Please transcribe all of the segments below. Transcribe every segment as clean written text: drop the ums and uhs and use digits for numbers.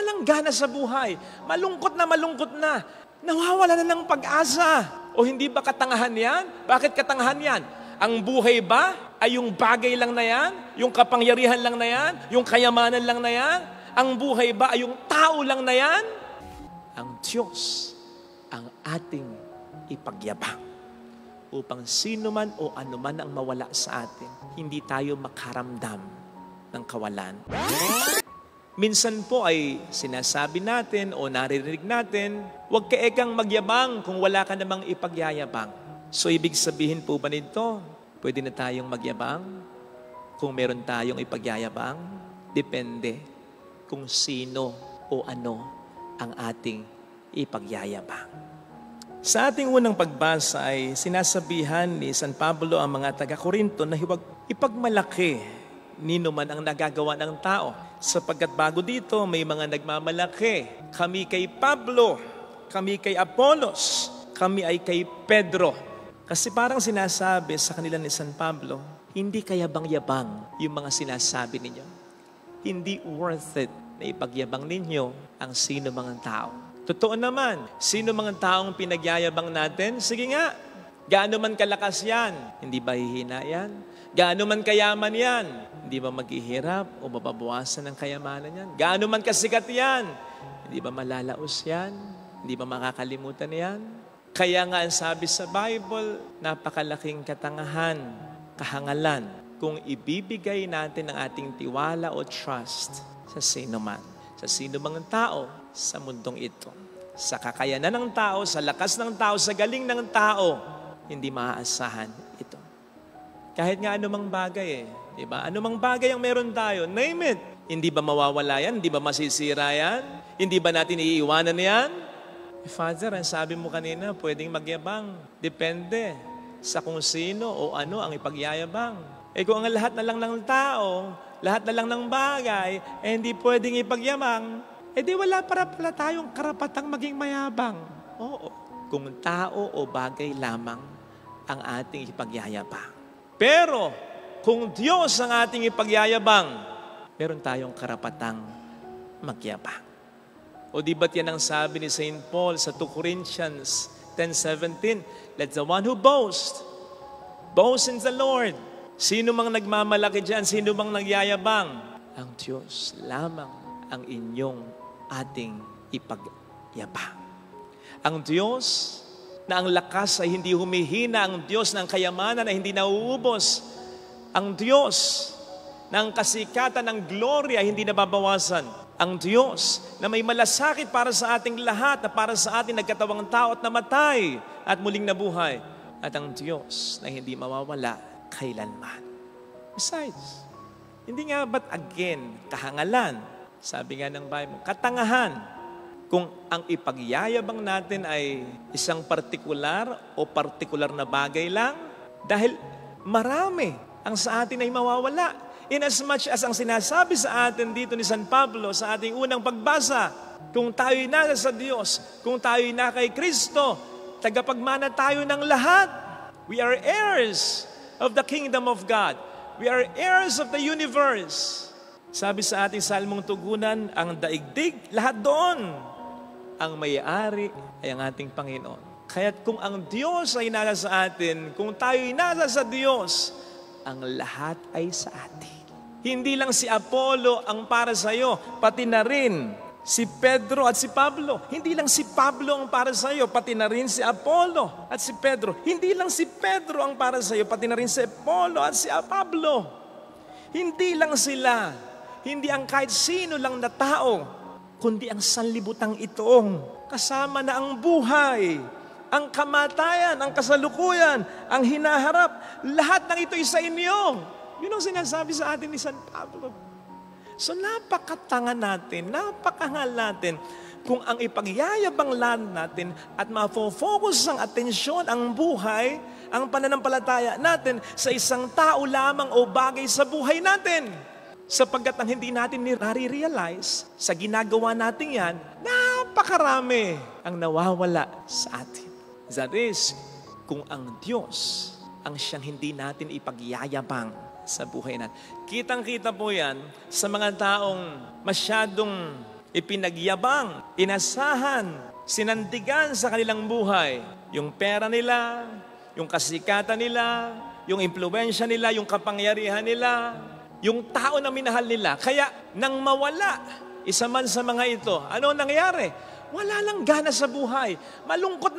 lang gana sa buhay. Malungkot na. Nawawala na ng pag-asa. O hindi ba katangahan yan? Bakit katangahan yan? Ang buhay ba ay yung bagay lang na yan? Yung kapangyarihan lang na yan? Yung kayamanan lang na yan? Ang buhay ba ay yung tao lang na yan? Ang Diyos ang ating ipagyabang. Upang sino man o ano man ang mawala sa atin, hindi tayo makaramdam ng kawalan. Minsan po ay sinasabi natin o naririnig natin, huwag ka ekang magyabang kung wala ka namang ipagyayabang. So ibig sabihin po ba nito, pwede na tayong magyabang kung meron tayong ipagyayabang? Depende kung sino o ano ang ating ipagyayabang. Sa ating unang pagbasa ay sinasabihan ni San Pablo ang mga taga-Korinto na huwag ipagmalaki nino man ang nagagawa ng tao. Sapagkat bago dito may mga nagmamalaki. Kami kay Pablo, kami kay Apolos, kami ay kay Pedro. Kasi parang sinasabi sa kanila ni San Pablo, hindi kaya bang-yabang yung mga sinasabi ninyo? Hindi worth it na ipagyabang ninyo ang sino mga tao. Totoo naman, sino mga taong pinagyayabang natin? Sige nga, gaano man kalakas yan, hindi ba hihina yan? Gaano man kayaman yan, hindi ba maghihirap o mababawasan ng kayamanan yan? Gaano man kasikat yan, hindi ba malalaos yan? Hindi ba makakalimutan yan? Kaya nga ang sabi sa Bible, napakalaking katangahan, kahangalan, kung ibibigay natin ang ating tiwala o trust sa sino man. Sa sino mang tao sa mundong ito. Sa kakayanan ng tao, sa lakas ng tao, sa galing ng tao, hindi maaasahan ito. Kahit nga anumang bagay diba? Anumang bagay ang meron tayo, name it. Hindi ba mawawala yan? Hindi ba masisira yan? Hindi ba natin iiwanan yan? Father, ang sabi mo kanina, pwedeng magyabang. Depende sa kung sino o ano ang ipagyayabang. Kung ang lahat na lang ng tao, lahat na lang ng bagay, hindi pwedeng ipagyamang, di wala para pala tayong karapatang maging mayabang. Oo, kung tao o bagay lamang ang ating ipagyayabang. Pero, kung Diyos ang ating ipagyayabang, meron tayong karapatang magyabang. O di ba't yan ang sabi ni St. Paul sa 2 Corinthians 10:17, let the one who boast in the Lord. Sino mang nagmamalaki dyan, sino mang nagyayabang, ang Diyos lamang ang inyong ating ipagyabang. Ang Diyos na ang lakas ay hindi humihina, ang Diyos ng kayamanan ay hindi nauubos, ang Diyos na ang kasikatan ng gloria ay hindi nababawasan, ang Diyos na may malasakit para sa ating lahat, na para sa ating nagkatawang tao at namatay at muling nabuhay, at ang Diyos na hindi mawawala kailanman. Besides, hindi nga ba't again, kahangalan, sabi nga ng Bible, katangahan, kung ang ipagyayabang natin ay isang partikular o partikular na bagay lang, dahil marami ang sa atin ay mawawala. In as much as ang sinasabi sa atin dito ni San Pablo sa ating unang pagbasa, kung tayo'y nasa sa Diyos, kung tayo'y na kay Kristo, tagapagmana tayo ng lahat. We are heirs of the kingdom of God. We are heirs of the universe. Sabi sa ating salmong tugunan, ang daigdig, lahat doon. Ang may-ari ay ang ating Panginoon. Kaya't kung ang Diyos ay nasa sa atin, kung tayo'y nasa sa Diyos, ang lahat ay sa atin. Hindi lang si Apollo ang para sa iyo, pati na rin si Pedro at si Pablo. Hindi lang si Pablo ang para sa iyo, pati na rin si Apollo at si Pedro. Hindi lang si Pedro ang para sa iyo, pati na rin si Apollo at si Pablo. Hindi lang sila. Hindi ang kahit sino lang na tao, kundi ang sanlibutang itong kasama na ang buhay, ang kamatayan, ang kasalukuyan, ang hinaharap. Lahat ng ito'y sa inyo. Yun ang sinasabi sa atin ni San Pablo. So napakatanga natin, napakahangal natin kung ang ipagyayabang natin at mafo-focus ang atensyon, ang buhay, ang pananampalataya natin sa isang tao lamang o bagay sa buhay natin. Sapagkat ang hindi natin nare-realize sa ginagawa natin yan, napakarami ang nawawala sa atin. That is, kung ang Diyos ang siyang hindi natin ipagyayabang sa buhay natin. Kitang-kita po yan sa mga taong masyadong ipinagyabang, inasahan, sinantigan sa kanilang buhay. Yung pera nila, yung kasikatan nila, yung impluwensya nila, yung kapangyarihan nila, yung tao na minahal nila. Kaya nang mawala isa man sa mga ito, ano nangyari? Wala lang gana sa buhay. Malungkot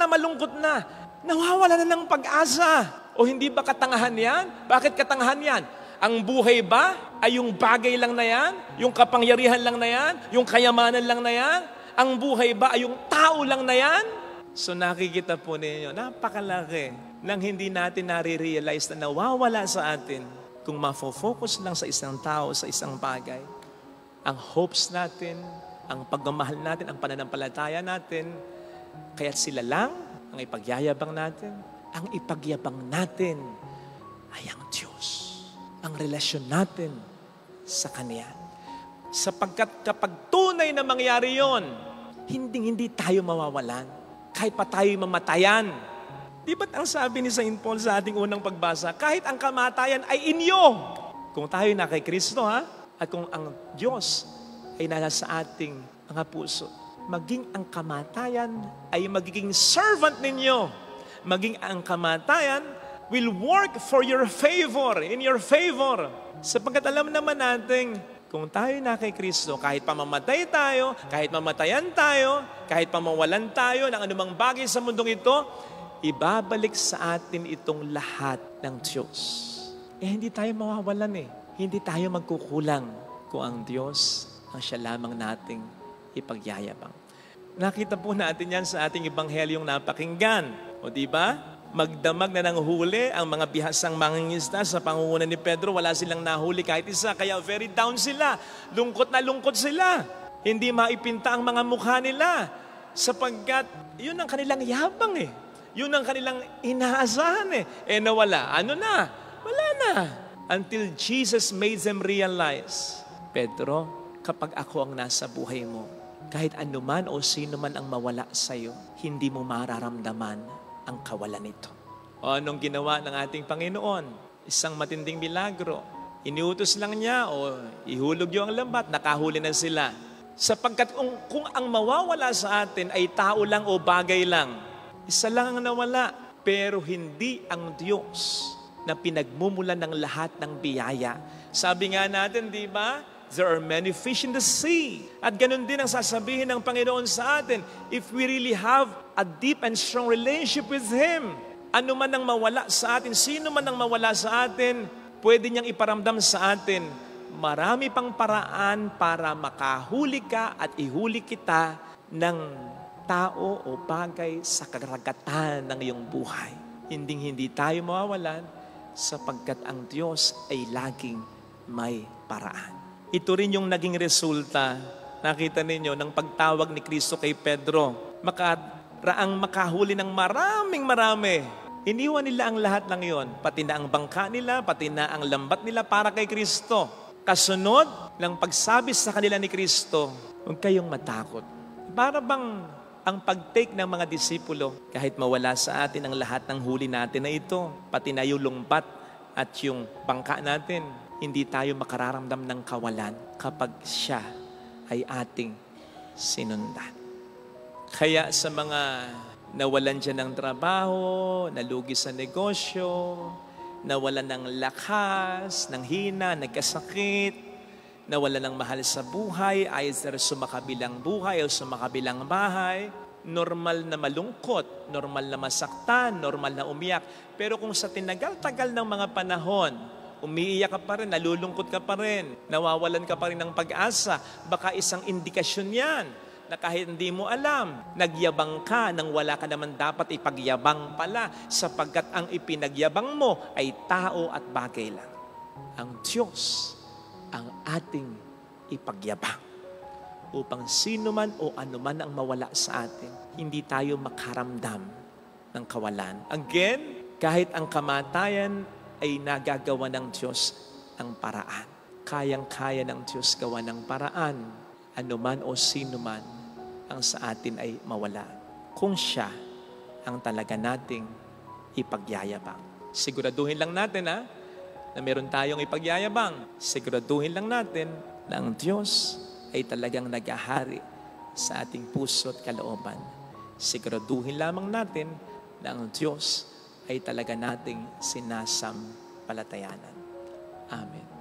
na. Nawawala na ng pag-asa. O hindi ba katangahan yan? Bakit katangahan yan? Ang buhay ba ay yung bagay lang na yan? Yung kapangyarihan lang na yan? Yung kayamanan lang na yan? Ang buhay ba ay yung tao lang na yan? So nakikita po ninyo, napakalaki nang hindi natin nare-realize na nawawala sa atin kung mafo-focus lang sa isang tao, sa isang bagay. Ang hopes natin, ang pagmamahal natin, ang pananampalataya natin, kaya't sila lang ang ipagyayabang natin. Ang ipagyabang natin ay ang Diyos. Ang relasyon natin sa Kanya. Sapagkat kapag tunay na mangyari yon, hindi tayo mawawalan. Kahit pa tayo mamatayan. Di ba't ang sabi ni St. Paul sa ating unang pagbasa, kahit ang kamatayan ay inyo. Kung tayo na kay Kristo, at kung ang Diyos ay nasa sa ating mga puso, maging ang kamatayan ay magiging servant ninyo. Maging ang kamatayan will work for your favor, in your favor. Sapagkat alam naman natin, kung tayo na kay Kristo, kahit pamamatay tayo, kahit mamatayan tayo, kahit pamawalan tayo ng anumang bagay sa mundong ito, ibabalik sa atin itong lahat ng Diyos. Hindi tayo mawawalan Hindi tayo magkukulang kung ang Diyos ang siya lamang nating ipagyayabang. Nakita po natin yan sa ating ebanghelyong napakinggan. O diba? Magdamag na ng huli ang mga bihasang mangingisda sa pangunguna ni Pedro. Wala silang nahuli kahit isa. Kaya very down sila. Lungkot na lungkot sila. Hindi maipinta ang mga mukha nila. Sapagkat yun ang kanilang yabang Yun ang kanilang inaasahan nawala. Ano na? Wala na. Until Jesus made them realize, Pedro, kapag ako ang nasa buhay mo, kahit anuman o sino man ang mawala sa'yo, hindi mo mararamdaman ang kawalan nito. O anong ginawa ng ating Panginoon? Isang matinding milagro. Iniutos lang niya o ihulog yung lambat, nakahuli na sila. Sapagkat kung ang mawawala sa atin ay tao lang o bagay lang, isa lang ang nawala, pero hindi ang Diyos na pinagmumulan ng lahat ng biyaya. Sabi nga natin, di ba? There are many fish in the sea. At ganun din ang sasabihin ng Panginoon sa atin, if we really have a deep and strong relationship with Him, ano man ang mawala sa atin, sino man ang mawala sa atin, pwede niyang iparamdam sa atin, marami pang paraan para makahuli ka at ihuli kita ng tao o bagay sa karagatan ng iyong buhay. Hindi tayo mawawalan sapagkat ang Diyos ay laging may paraan. Ito rin yung naging resulta, nakita ninyo, ng pagtawag ni Kristo kay Pedro. Makaraang makahuli ng marami. Iniwan nila ang lahat ng yon, pati na ang bangka nila, pati na ang lambat nila para kay Kristo. Kasunod ng pagsabi sa kanila ni Kristo, huwag kayong matakot. Para bang ang pag-take ng mga disipulo, kahit mawala sa atin ang lahat ng huli natin na ito, pati na yung lumbat at yung bangka natin, hindi tayo makararamdam ng kawalan kapag siya ay ating sinundan. Kaya sa mga nawalan dyan ng trabaho, nalugi sa negosyo, nawalan ng lakas, ng hina, nagkasakit, nawalan ng mahal sa buhay, either sumakabilang buhay o sumakabilang bahay, normal na malungkot, normal na masaktan, normal na umiyak. Pero kung sa tinagal-tagal ng mga panahon, umiiyak ka pa rin, nalulungkot ka pa rin, nawawalan ka pa rin ng pag-asa, baka isang indikasyon yan na kahit hindi mo alam, nagyabang ka nang wala ka naman dapat ipagyabang pala sapagkat ang ipinagyabang mo ay tao at bagay lang. Ang Diyos ang ating ipagyabang upang sino man o anuman ang mawala sa atin, hindi tayo makaramdam ng kawalan. Again, kahit ang kamatayan ay nagagawa ng Diyos ang paraan. Kayang-kaya ng Diyos gawa ng paraan. Ano man o sino man ang sa atin ay mawala. Kung siya ang talaga nating ipagyayabang. Siguraduhin lang natin na meron tayong ipagyayabang. Siguraduhin lang natin na ang Diyos ay talagang naghahari sa ating puso at kalooban. Siguraduhin lamang natin na ang Diyos ay talaga nating sinasampalatayanan. Amen.